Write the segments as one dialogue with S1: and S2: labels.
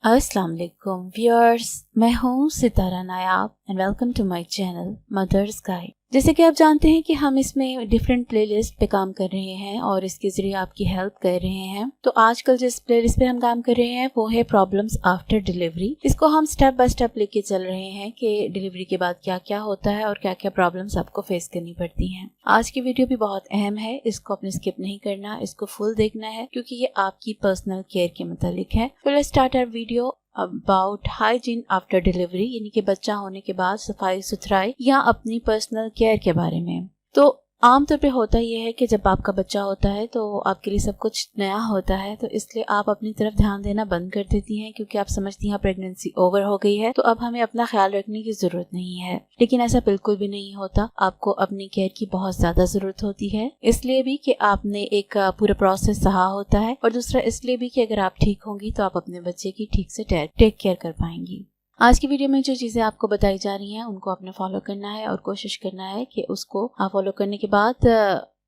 S1: अस्सलाम वालेकुम व्यूअर्स, मैं हूँ Sitara Nayab and welcome to my channel mother's guide. जैसे कि आप जानते हैं कि हम इसमें डिफरेंट प्लेलिस्ट पे काम कर रहे हैं और इसके जरिए आपकी हेल्प कर रहे हैं। तो आजकल जिस प्लेलिस्ट पे हम काम कर रहे हैं वो है प्रॉब्लम्स आफ्टर डिलीवरी। इसको हम स्टेप बाय स्टेप लेके चल रहे हैं कि डिलीवरी के बाद क्या क्या होता है और क्या क्या प्रॉब्लम्स आपको फेस करनी पड़ती हैं। आज की वीडियो भी बहुत अहम है, इसको अपने स्किप नहीं करना, इसको फुल देखना है क्योंकि ये आपकी पर्सनल केयर के मुतालिक है। तो let's start our video about hygiene after delivery, यानी कि बच्चा होने के बाद सफाई सुथराई या अपनी पर्सनल केयर के बारे में। तो आमतौर पे होता ये है कि जब आपका बच्चा होता है तो आपके लिए सब कुछ नया होता है, तो इसलिए आप अपनी तरफ ध्यान देना बंद कर देती हैं क्योंकि आप समझती हैं प्रेगनेंसी ओवर हो गई है तो अब हमें अपना ख्याल रखने की जरूरत नहीं है। लेकिन ऐसा बिल्कुल भी नहीं होता, आपको अपनी केयर की बहुत ज्यादा जरूरत होती है। इसलिए भी कि आपने एक पूरा प्रोसेस सहा होता है और दूसरा इसलिए भी कि अगर आप ठीक होंगी तो आप अपने बच्चे की ठीक से टेक केयर कर पाएंगी। आज की वीडियो में जो चीजें आपको बताई जा रही हैं उनको आपने फॉलो करना है और कोशिश करना है कि उसको आप फॉलो करने के बाद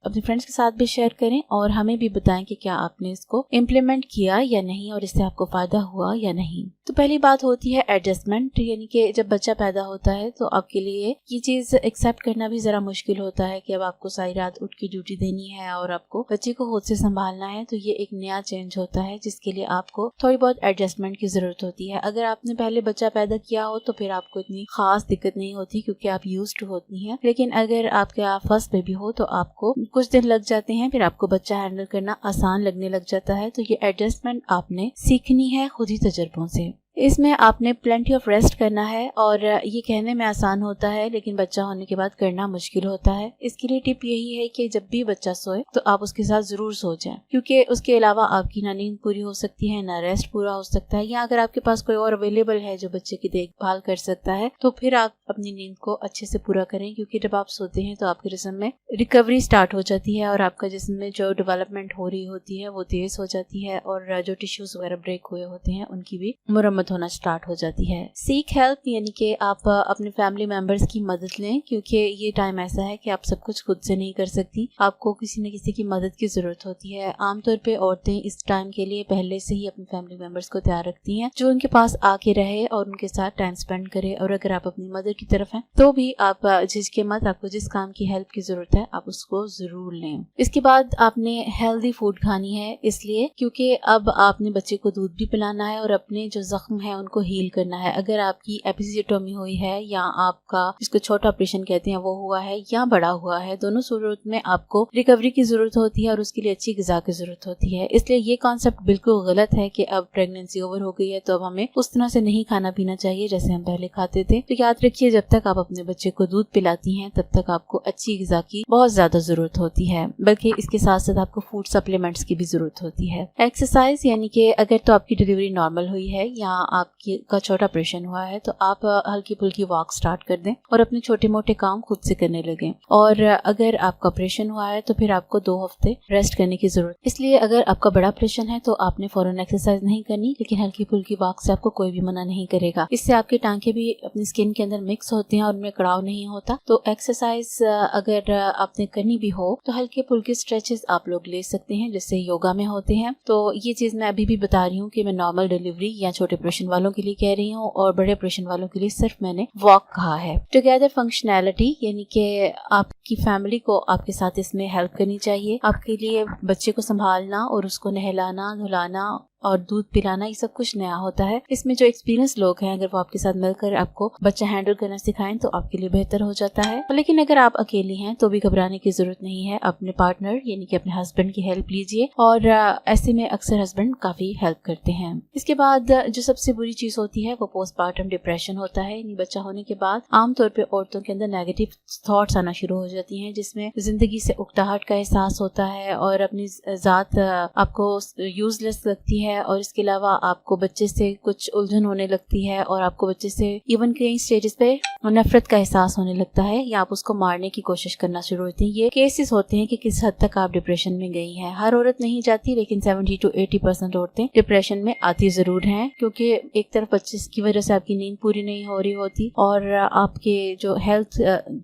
S1: अपने फ्रेंड्स के साथ भी शेयर करें और हमें भी बताएं कि क्या आपने इसको इम्प्लीमेंट किया या नहीं और इससे आपको फायदा हुआ या नहीं। तो पहली बात होती है एडजस्टमेंट, यानी कि जब बच्चा पैदा होता है तो आपके लिए ये चीज एक्सेप्ट करना भी जरा मुश्किल होता है कि अब आपको सारी रात उठ के ड्यूटी देनी है और आपको बच्चे को खुद से संभालना है। तो ये एक नया चेंज होता है जिसके लिए आपको थोड़ी बहुत एडजस्टमेंट की जरूरत होती है। अगर आपने पहले बच्चा पैदा किया हो तो फिर आपको इतनी खास दिक्कत नहीं होती क्योंकि आप यूज्ड होती हैं। लेकिन अगर आपका फर्स्ट बेबी हो तो आपको कुछ दिन लग जाते हैं, फिर आपको बच्चा हैंडल करना आसान लगने लग जाता है। तो ये एडजस्टमेंट आपने सीखनी है खुद ही तजुर्बों से। इसमें आपने प्लेंटी ऑफ रेस्ट करना है और ये कहने में आसान होता है लेकिन बच्चा होने के बाद करना मुश्किल होता है। इसके लिए टिप यही है कि जब भी बच्चा सोए तो आप उसके साथ जरूर सो जाएं क्योंकि उसके अलावा आपकी ना नींद पूरी हो सकती है ना रेस्ट पूरा हो सकता है। या अगर आपके पास कोई और अवेलेबल है जो बच्चे की देखभाल कर सकता है तो फिर आप अपनी नींद को अच्छे से पूरा करें क्योंकि जब आप सोते हैं तो आपके जिस्म में रिकवरी स्टार्ट हो जाती है और आपका जिस्म में जो डेवलपमेंट हो रही होती है वो तेज हो जाती है और जो टिश्यूज वगैरह ब्रेक हुए होते हैं उनकी भी मुरम्मत होना स्टार्ट हो जाती है। सीक हेल्प, यानी कि आप अपने फैमिली मेंबर्स की मदद लें क्योंकि ये टाइम ऐसा है कि आप सब कुछ खुद से नहीं कर सकती, आपको किसी न किसी की मदद की जरूरत होती है। आमतौर पे औरतें इस टाइम के लिए पहले से ही अपने फैमिली मेंबर्स को तैयार रखती हैं जो उनके पास आके रहे और उनके साथ टाइम स्पेंड करे। और अगर आप अपनी मदर की तरफ हैं तो भी आप झिझके मत, आपको जिस काम की हेल्प की जरूरत है आप उसको जरूर लें। इसके बाद आपने हेल्दी फूड खानी है, इसलिए क्योंकि अब आपने बच्चे को दूध भी पिलाना है और अपने जो जख्म है उनको हील करना है। अगर आपकी एपिसियोटोमी हुई है या आपका जिसको छोटा ऑपरेशन कहते हैं वो हुआ है या बड़ा हुआ है, दोनों सूरत में आपको रिकवरी की जरूरत होती है और उसके लिए अच्छी ग़िज़ा की जरूरत होती है। इसलिए ये कॉन्सेप्ट बिल्कुल गलत है कि अब प्रेगनेंसी ओवर हो गई है तो अब हमें उस तरह से नहीं खाना पीना चाहिए जैसे हम पहले खाते थे। तो याद रखिए जब तक आप अपने बच्चे को दूध पिलाती हैं तब तक आपको अच्छी ग़िज़ा की बहुत ज्यादा जरूरत होती है, बल्कि इसके साथ साथ आपको फूड सप्लीमेंट्स की भी जरूरत होती है। एक्सरसाइज, यानी कि अगर तो आपकी डिलीवरी नॉर्मल हुई है या आपकी का छोटा ऑपरेशन हुआ है तो आप हल्की फुल्की वॉक स्टार्ट कर दें और अपने छोटे मोटे काम खुद से करने लगें। और अगर आपका ऑपरेशन हुआ है तो फिर आपको 2 हफ्ते रेस्ट करने की जरूरत। इसलिए अगर आपका बड़ा ऑपरेशन है तो आपने फौरन एक्सरसाइज नहीं करनी, लेकिन हल्की फुल्की वॉक से आपको कोई भी मना नहीं करेगा। इससे आपके टांके भी अपनी स्किन के अंदर मिक्स होते हैं और उनमें कड़ाव नहीं होता। तो एक्सरसाइज अगर आपने करनी भी हो तो हल्के फुल्के स्ट्रेचेस आप लोग ले सकते हैं जैसे योगा में होते हैं। तो ये चीज मैं अभी भी बता रही हूँ कि मैं नॉर्मल डिलीवरी या छोटे ऑपरेशन वालों के लिए कह रही हूँ और बड़े ऑपरेशन वालों के लिए सिर्फ मैंने वॉक कहा है। टुगेदर फंक्शनैलिटी, यानी कि आपकी फैमिली को आपके साथ इसमें हेल्प करनी चाहिए। आपके लिए बच्चे को संभालना और उसको नहलाना धुलाना और दूध पिलाना ये सब कुछ नया होता है। इसमें जो एक्सपीरियंस लोग हैं अगर वो आपके साथ मिलकर आपको बच्चा हैंडल करना सिखाएं तो आपके लिए बेहतर हो जाता है। लेकिन अगर आप अकेली हैं तो भी घबराने की जरूरत नहीं है। अपने पार्टनर यानी कि अपने हस्बैंड की हेल्प लीजिए और ऐसे में अक्सर हस्बैंड काफी हेल्प करते हैं। इसके बाद जो सबसे बुरी चीज होती है वो पोस्टपार्टम डिप्रेशन होता है। यानी बच्चा होने के बाद आमतौर पर औरतों के अंदर नेगेटिव थॉट्स आना शुरू हो जाती हैं जिसमें जिंदगी से उकताहट का एहसास होता है और अपनी जात आपको यूजलेस लगती है और इसके अलावा आपको बच्चे से कुछ उलझन होने लगती है और आपको बच्चे से इवन कई स्टेजेस पे नफरत का एहसास होने लगता है या आप उसको मारने की कोशिश करना शुरू होती है। ये केसेस होते हैं कि किस हद तक आप डिप्रेशन में गई हैं। हर औरत नहीं जाती लेकिन 70 to 80% औरतें डिप्रेशन में आती जरूर हैं क्योंकि एक तरफ बच्चे की वजह से आपकी नींद पूरी नहीं हो रही होती और आपके जो हेल्थ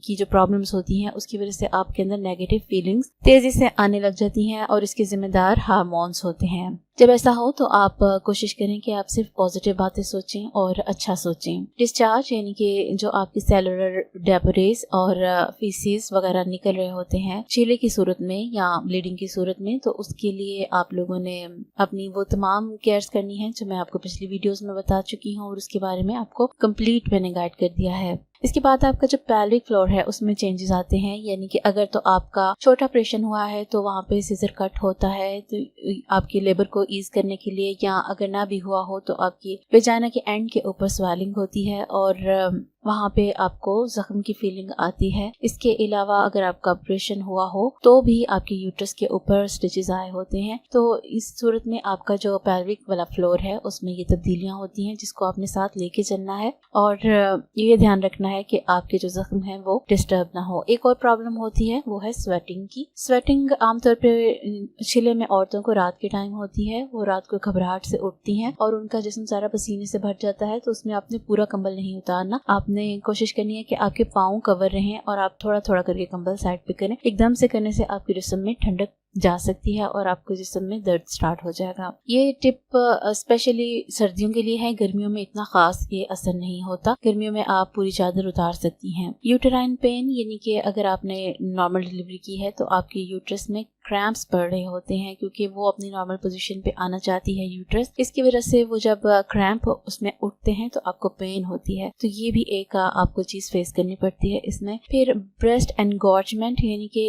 S1: की जो प्रॉब्लम्स होती हैं उसकी वजह से आपके अंदर नेगेटिव फीलिंग्स तेजी से आने लग जाती हैं और इसके जिम्मेदार हार्मोन्स होते हैं। जब ऐसा हो तो आप कोशिश करें कि आप सिर्फ पॉजिटिव बातें सोचें और अच्छा सोचें। डिस्चार्ज यानी कि जो आपकी सेलुलर डेब्रिस और फीसिस वगैरह निकल रहे होते हैं छीले की सूरत में या ब्लीडिंग की सूरत में, तो उसके लिए आप लोगों ने अपनी वो तमाम केयर्स करनी है जो मैं आपको पिछली वीडियोस में बता चुकी हूँ और उसके बारे में आपको कंप्लीट मैंने गाइड कर दिया है। इसके बाद आपका जो पेल्विक फ्लोर है उसमें चेंजेस आते हैं, यानी कि अगर तो आपका छोटा ऑपरेशन हुआ है तो वहाँ पे सीजर कट होता है तो आपकी लेबर को ईज करने के लिए, या अगर ना भी हुआ हो तो आपकी वेजाइना के एंड के ऊपर स्वेलिंग होती है और वहाँ पे आपको जख्म की फीलिंग आती है। इसके अलावा अगर आपका ऑपरेशन हुआ हो तो भी आपके यूट्रस के ऊपर स्टिचेस आए होते हैं, तो इस सूरत में आपका जो पेल्विक वाला फ्लोर है उसमें ये तब्दीलियां होती हैं जिसको आपने साथ लेके चलना है और ये ध्यान रखना है कि आपके जो जख्म है वो डिस्टर्ब ना हो। एक और प्रॉब्लम होती है वो है स्वेटिंग की। स्वेटिंग आमतौर पे छिले में औरतों को रात के टाइम होती है, वो रात को घबराहट से उठती हैं और उनका जिस्म सारा पसीने से भर जाता है, तो उसमें आपने पूरा कंबल नहीं उतारना। आपने कोशिश करनी है कि आपके पाँव कवर रहें और आप थोड़ा थोड़ा करके कंबल साइड पे करें। एकदम से करने से आपके जिस्म में ठंडक जा सकती है और आपके जिस्म में दर्द स्टार्ट हो जाएगा। ये टिप स्पेशली सर्दियों के लिए है, गर्मियों में इतना खास ये असर नहीं होता। गर्मियों में आप पूरी चादर उतार सकती हैं। यूटेराइन पेन यानी कि अगर आपने नॉर्मल डिलीवरी की है तो आपके यूट्रस में क्रैम्प्स पड़ रहे होते हैं क्योंकि वो अपनी नॉर्मल पोजीशन पे आना चाहती है यूट्रस। इसकी वजह से वो जब क्रैम्प उसमें उठते हैं तो आपको पेन होती है, तो ये भी एक आपको चीज फेस करनी पड़ती है इसमें। फिर ब्रेस्ट एनगॉर्जमेंट यानी कि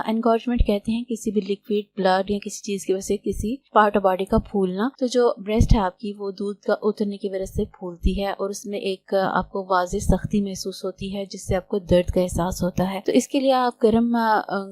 S1: एनगॉर्जमेंट कहते हैं किसी भी लिक्विड ब्लड या किसी चीज की वजह से किसी पार्ट ऑफ बॉडी का फूलना। तो जो ब्रेस्ट है आपकी वो दूध का उतरने की वजह से फूलती है और उसमें एक आपको वाज़ेह सख्ती महसूस होती है जिससे आपको दर्द का एहसास होता है। तो इसके लिए आप गर्म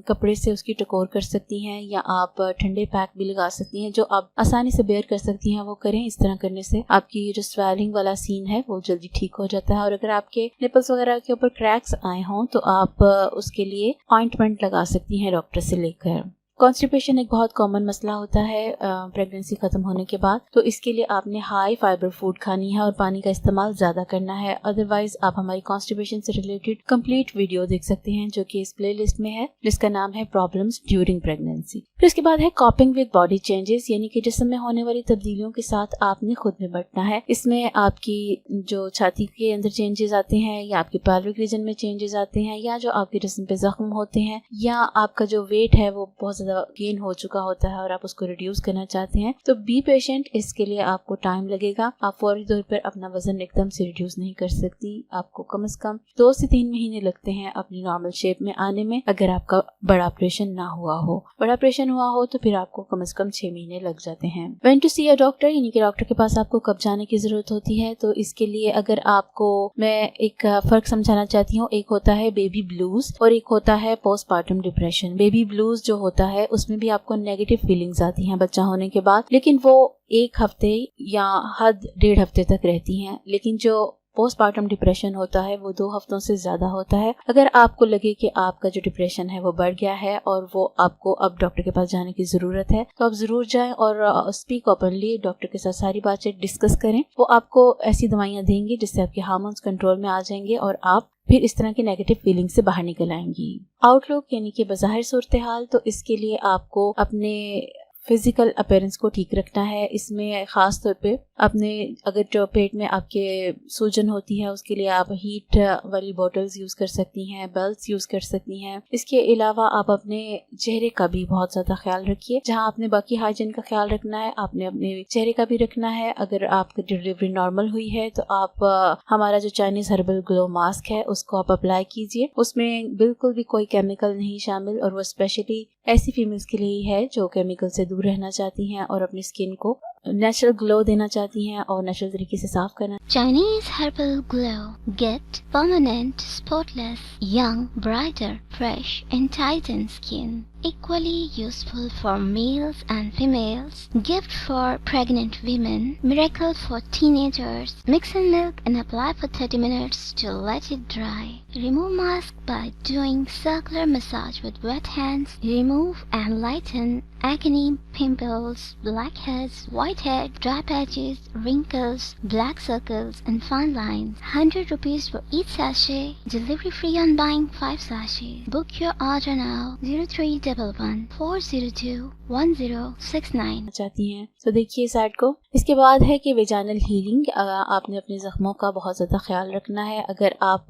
S1: कपड़े से उसकी टकोर कर सकती हैं या आप ठंडे पैक भी लगा सकती हैं, जो आप आसानी से बेयर कर सकती हैं वो करें। इस तरह करने से आपकी जो स्वेलिंग वाला सीन है वो जल्दी ठीक हो जाता है। और अगर आपके निपल्स वगैरह के ऊपर क्रैक्स आए हों तो आप उसके लिए ऑइंटमेंट लगा सकती हैं डॉक्टर से लेकर। कॉन्स्टिपेशन एक बहुत कॉमन मसला होता है प्रेगनेंसी खत्म होने के बाद, तो इसके लिए आपने हाई फाइबर फूड खानी है और पानी का इस्तेमाल ज्यादा करना है। अदरवाइज आप हमारी कॉन्स्टिपेशन से रिलेटेड कंप्लीट वीडियो देख सकते हैं जो कि इस प्लेलिस्ट में है, जिसका नाम है प्रॉब्लम्स ड्यूरिंग प्रेगनेंसी। फिर उसके बाद है कॉपिंग विद बॉडी चेंजेस, यानी कि जिस्म में होने वाली तब्दीलियों के साथ आपने खुद निपटना है। इसमें आपकी जो छाती के अंदर चेंजेस आते हैं या आपके पेल्विक रीजन में चेंजेस आते हैं या जो आपके जिस्म पे जख्म होते हैं या आपका जो वेट है वो बहुत ज्यादा गेन हो चुका होता है और आप उसको रिड्यूस करना चाहते हैं, तो बी पेशेंट। इसके लिए आपको टाइम लगेगा। आप फौरी तौर पर अपना वजन एकदम से रिड्यूस नहीं कर सकती। आपको कम से कम 2 से 3 महीने लगते हैं अपनी नॉर्मल शेप में आने में, अगर आपका बड़ा ऑपरेशन ना हुआ हो। बड़ा ऑपरेशन हुआ हो तो फिर आपको कम से कम 6 महीने लग जाते हैं। When to see a doctor, यानी कि डॉक्टर के पास आपको कब जाने की जरूरत होती है, तो इसके लिए अगर आपको मैं एक फर्क समझाना चाहती हूँ। एक होता है बेबी ब्लूज और एक होता है पोस्टपार्टम डिप्रेशन। बेबी ब्लूज जो होता है उसमें भी आपको नेगेटिव फीलिंग्स आती हैं बच्चा होने के बाद, लेकिन वो 1 हफ्ते या हद 1.5 हफ्ते तक रहती हैं। लेकिन जो पोस्टपार्टम डिप्रेशन होता है वो 2 हफ्तों से ज्यादा होता है। अगर आपको लगे कि आपका जो डिप्रेशन है वो बढ़ गया है और वो आपको अब डॉक्टर के पास जाने की जरूरत है, तो आप जरूर जाएं और स्पीक ओपनली, डॉक्टर के साथ सारी बातें डिस्कस करें। वो आपको ऐसी दवाइयां देंगे जिससे आपके हार्मोन्स कंट्रोल में आ जाएंगे और आप फिर इस तरह की नेगेटिव फीलिंग से बाहर निकल आएंगी। आउटलुक यानी कि बज़ाहिर सूरत हाल, तो इसके लिए आपको अपने फिजिकल अपीयरेंस को ठीक रखना है। इसमें खास तौर पे अपने अगर जो पेट में आपके सूजन होती है उसके लिए आप हीट वाली बॉटल्स यूज कर सकती हैं, बेल्ट्स यूज कर सकती हैं। इसके अलावा आप अपने चेहरे का भी बहुत ज्यादा ख्याल रखिए। जहां आपने बाकी हाइजीन का ख्याल रखना है, आपने अपने चेहरे का भी रखना है। अगर आपकी डिलीवरी नॉर्मल हुई है तो आप हमारा जो चाइनीज हर्बल ग्लो मास्क है उसको आप अप्लाई कीजिए। उसमें बिल्कुल भी कोई केमिकल नहीं शामिल और वो स्पेशली ऐसी फीमेल्स के लिए है जो केमिकल से दूर रहना चाहती हैं और अपनी स्किन को नेचुरल ग्लो देना चाहती हैं और नेचुरल तरीके से साफ करना।
S2: Chinese Herbal Glow. Get permanent, spotless, young, brighter, fresh and tightened skin. Equally useful for males and females. Gift for pregnant women. Miracle for teenagers. Mix in milk and apply for 30 minutes to let it dry. Remove mask by doing circular massage with wet hands. Remove and lighten acne, pimples, blackheads, whitehead, dry patches, wrinkles, black circles and fine lines. 100 rupees for each sachet. Delivery free on buying 5 sachets. Book your order now. 03 011-402-1069
S1: चाहती हैं तो देखिए इस add को। इसके बाद है कि वेजाइनल हीलिंग। आपने अपने जख्मों का बहुत ज़्यादा ख्याल रखना है। अगर आप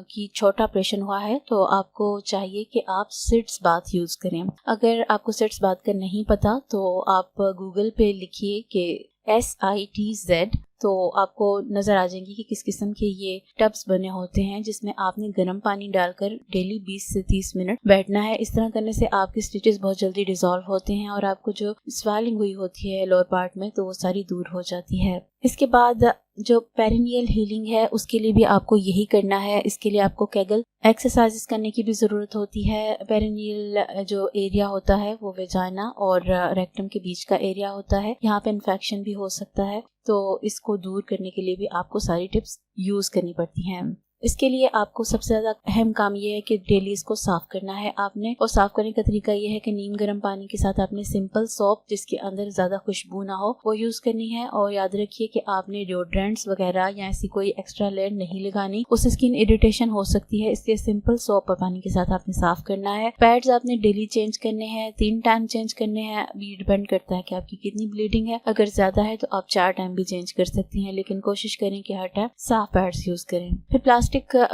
S1: की छोटा ऑपरेशन हुआ है तो आपको चाहिए कि आप सिट्स बाथ यूज़ करें। अगर आपको सिट्स बाथ का नहीं पता तो आप गूगल पे लिखिए कि SITZ, तो आपको नज़र आ जाएंगी कि किस किस्म के ये टब्स बने होते हैं जिसमें आपने गर्म पानी डालकर डेली 20 से 30 मिनट बैठना है। इस तरह करने से आपके स्टिचेस बहुत जल्दी डिसॉल्व होते हैं और आपको जो स्वेलिंग हुई होती है लोअर पार्ट में तो वो सारी दूर हो जाती है। इसके बाद जो पेरिनियल हीलिंग है उसके लिए भी आपको यही करना है। इसके लिए आपको केगल एक्सरसाइजेस करने की भी ज़रूरत होती है। पेरिनियल जो एरिया होता है वो वेजाइना और रेक्टम के बीच का एरिया होता है, यहाँ पे इन्फेक्शन भी हो सकता है, तो इसको दूर करने के लिए भी आपको सारी टिप्स यूज़ करनी पड़ती हैं। इसके लिए आपको सबसे ज़्यादा अहम काम ये है कि डेली इसको साफ़ करना है आपने। और साफ़ करने का तरीका ये है कि नीम गर्म पानी के साथ आपने सिंपल सोप जिसके अंदर ज़्यादा खुशबू ना हो वो यूज़ करनी है। और याद रखिए कि आपने डिओड्रेंट्स वगैरह या ऐसी कोई एक्स्ट्रा लेयर नहीं लगानी, उससे स्किन इरिटेशन हो सकती है। इसलिए सिंपल सोप और पानी के साथ आपने साफ़ करना है। पैड्स आपने डेली चेंज करने हैं, 3 टाइम चेंज करने हैं। अभी डिपेंड करता है कि आपकी कितनी ब्लीडिंग है। अगर ज़्यादा है तो आप 4 टाइम भी चेंज कर सकती हैं, लेकिन कोशिश करें कि हर टाइम साफ पैड्स यूज़ करें। फिर प्लास्टिक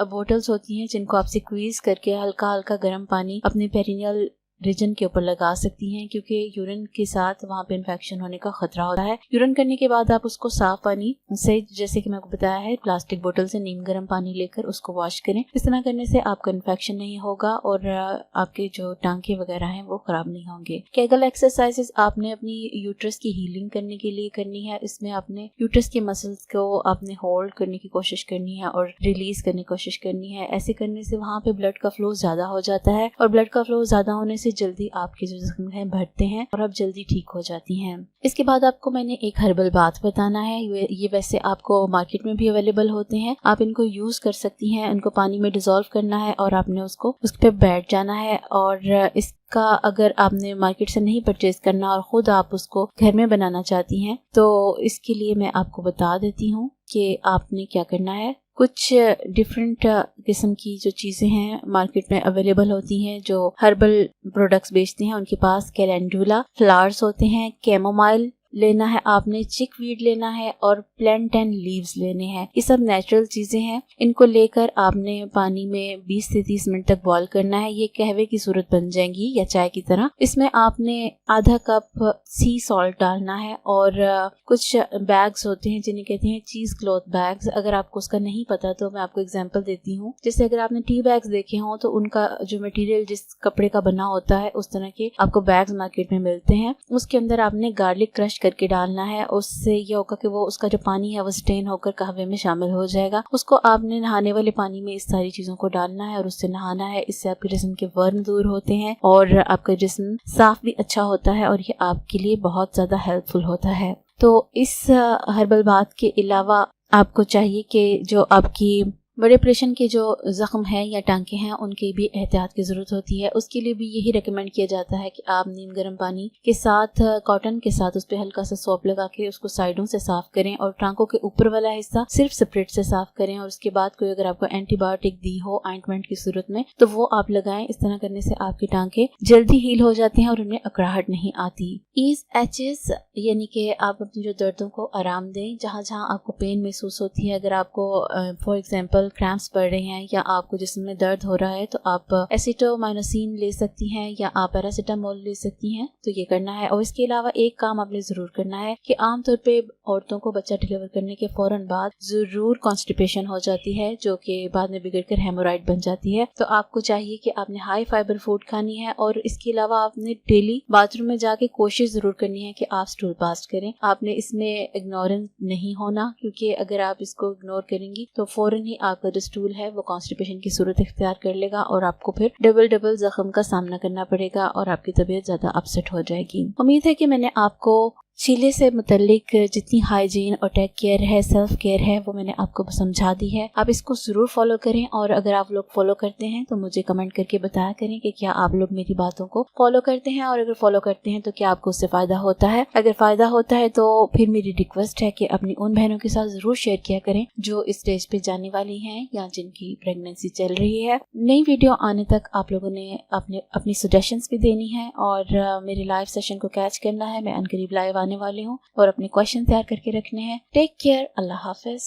S1: बोटल्स होती हैं जिनको आप स्क्वीज करके हल्का हल्का गर्म पानी अपने पेरिनियल रीजन के ऊपर लगा सकती हैं, क्योंकि यूरिन के साथ वहाँ पे इन्फेक्शन होने का खतरा होता है। यूरिन करने के बाद आप उसको साफ पानी से, जैसे कि मैं आपको बताया है, प्लास्टिक बोतल से नीम गर्म पानी लेकर उसको वॉश करें। इस तरह करने से आपका इन्फेक्शन नहीं होगा और आपके जो टांके वगैरह हैं वो खराब नहीं होंगे। केगल एक्सरसाइजेस आपने अपनी यूट्रस की हीलिंग करने के लिए करनी है। इसमें आपने यूट्रस के मसल्स को आपने होल्ड करने की कोशिश करनी है और रिलीज करने की कोशिश करनी है। ऐसे करने से वहाँ पे ब्लड का फ्लो ज्यादा हो जाता है और ब्लड का फ्लो ज्यादा होने से जल्दी आपके जो जख्म हैं भरते हैं और आप जल्दी ठीक हो जाती हैं। इसके बाद आपको मैंने एक हर्बल बाथ बताना है। ये वैसे आपको मार्केट में भी अवेलेबल होते हैं, आप इनको यूज कर सकती हैं। इनको पानी में डिसॉल्व करना है और आपने उसको उस पर बैठ जाना है। और इसका अगर आपने मार्केट से नहीं परचेज करना और खुद आप उसको घर में बनाना चाहती हैं तो इसके लिए मैं आपको बता देती हूँ कि आपने क्या करना है। कुछ डिफरेंट किस्म की जो चीज़ें हैं मार्केट में अवेलेबल होती हैं, जो हर्बल प्रोडक्ट्स बेचते हैं, उनके पास कैलेंडुला फ्लावर्स होते हैं, कैमोमाइल लेना है आपने, चिकवीड लेना है और प्लैंटेन लीव्स लेने हैं। ये सब नेचुरल चीजें हैं। इनको लेकर आपने पानी में 20 से 30 मिनट तक बॉईल करना है। ये कहवे की सूरत बन जाएंगी या चाय की तरह। इसमें आपने आधा कप सी सॉल्ट डालना है और कुछ बैग्स होते हैं जिन्हें कहते हैं चीज क्लॉथ बैग्स। अगर आपको उसका नहीं पता तो मैं आपको एग्जांपल देती हूँ। जैसे अगर आपने टी बैग्स देखे हों तो उनका जो मटेरियल जिस कपड़े का बना होता है उस तरह के आपको बैग्स मार्केट में मिलते हैं। उसके अंदर आपने गार्लिक क्रश करके डालना है। उससे ये होगा कि वो उसका जो पानी है वो स्टेन होकर कहवे में शामिल हो जाएगा। उसको आपने नहाने वाले पानी में इस सारी चीजों को डालना है और उससे नहाना है। इससे आपके जिस्म के वर्म दूर होते हैं और आपका जिस्म साफ भी अच्छा होता है और ये आपके लिए बहुत ज्यादा हेल्पफुल होता है। तो इस हर्बल बाथ के अलावा आपको चाहिए कि जो आपकी बड़े ऑपरेशन के जो जख्म है या टांके हैं उनके भी एहतियात की जरूरत होती है। उसके लिए भी यही रेकमेंड किया जाता है कि आप नीम गर्म पानी के साथ कॉटन के साथ उस पर हल्का सा सोप लगा के उसको साइडों से साफ करें और टांकों के ऊपर वाला हिस्सा सिर्फ स्प्रेड से साफ करें। और उसके बाद कोई अगर आपको एंटीबायोटिक दी हो ऑइंटमेंट की सूरत में तो वो आप लगाएं। इस तरह करने से आपके टांके जल्दी हील हो जाते हैं और उनमें अकड़ाहट नहीं आती। ईज एचेस यानी कि आप अपने जो दर्दों को आराम दें। जहाँ जहाँ आपको पेन महसूस होती है, अगर आपको फॉर एग्जाम्पल क्रैम्प्स पड़ रहे हैं या आपको जिस्म में दर्द हो रहा है तो आप एसिटोमाइनोसिन ले सकती हैं या आप पैरासीटामोल ले सकती हैं। तो ये करना है। और इसके अलावा एक काम आपने जरूर करना है कि आमतौर पे औरतों को बच्चा डिलीवर करने के फौरन बाद जरूर कॉन्स्टिपेशन हो जाती है, जो कि बाद में बिगड़कर हेमोराइड बन जाती है। तो आपको चाहिए कि आपने हाई फाइबर फूड खानी है और इसके अलावा आपने डेली बाथरूम में जाके कोशिश जरूर करनी है कि आप स्टूल पास करें। आपने इसमें इग्नोरेंस नहीं होना, क्योंकि अगर आप इसको इग्नोर करेंगी तो फौरन ही आपका जो स्टूल है वो कॉन्स्टिपेशन की सूरत इख्तियार कर लेगा और आपको फिर डबल जख्म का सामना करना पड़ेगा और आपकी तबीयत ज्यादा अपसेट हो जाएगी। उम्मीद है कि मैंने आपको चीले से मुतल्लिक जितनी हाइजीन और टेक केयर है, सेल्फ केयर है, वो मैंने आपको समझा दी है। आप इसको ज़रूर फॉलो करें, और अगर आप लोग फॉलो करते हैं तो मुझे कमेंट करके बताया करें कि क्या आप लोग मेरी बातों को फॉलो करते हैं, और अगर फॉलो करते हैं तो क्या आपको उससे फ़ायदा होता है। अगर फ़ायदा होता है तो फिर मेरी रिक्वेस्ट है कि अपनी उन बहनों के साथ ज़रूर शेयर किया करें जो इस स्टेज पे जाने वाली हैं या जिनकी प्रेगनेंसी चल रही है। नई वीडियो आने तक आप लोगों ने अपनी सजेशंस भी देनी है, और मेरे लाइव सेशन को कैच करना है। मैं अनकरीब लाइव आने वाली हूँ, और अपने क्वेश्चन तैयार करके रखने हैं। टेक केयर, अल्लाह हाफिज।